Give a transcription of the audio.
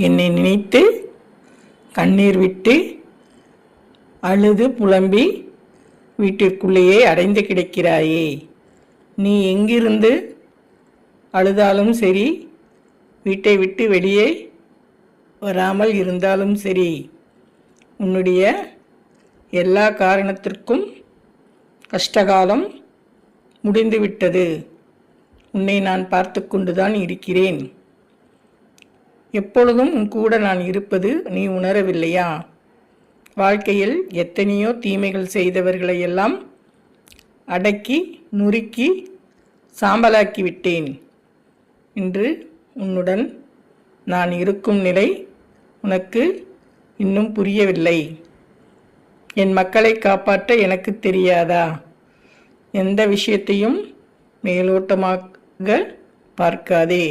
என்னை நினைத்து கண்ணீர் விட்டு அழுது புலம்பி வீட்டிற்குள்ளேயே அடைந்து கிடக்கிறாயே. நீ எங்கிருந்து அழுதாலும் சரி, வீட்டை விட்டு வெளியே வராமல் இருந்தாலும் சரி, உன்னுடைய எல்லா காரணத்திற்கும் கஷ்டகாலம் முடிந்துவிட்டது. உன்னை நான் பார்த்து கொண்டுதான் இருக்கிறேன். எப்பொழுதும் உன் கூட நான் இருப்பது நீ உணரவில்லையா? வாழ்க்கையில் எத்தனையோ தீமைகள் செய்தவர்களை எல்லாம் அடக்கி நுறுக்கி சாம்பலாக்கி விட்டேன். இன்று உன்னுடன் நான் இருக்கும் நிலை உனக்கு இன்னும் புரியவில்லை. என் மக்களை காப்பாற்ற எனக்கு தெரியாதா? எந்த விஷயத்தையும் மேலோட்டமாக பார்க்காதே.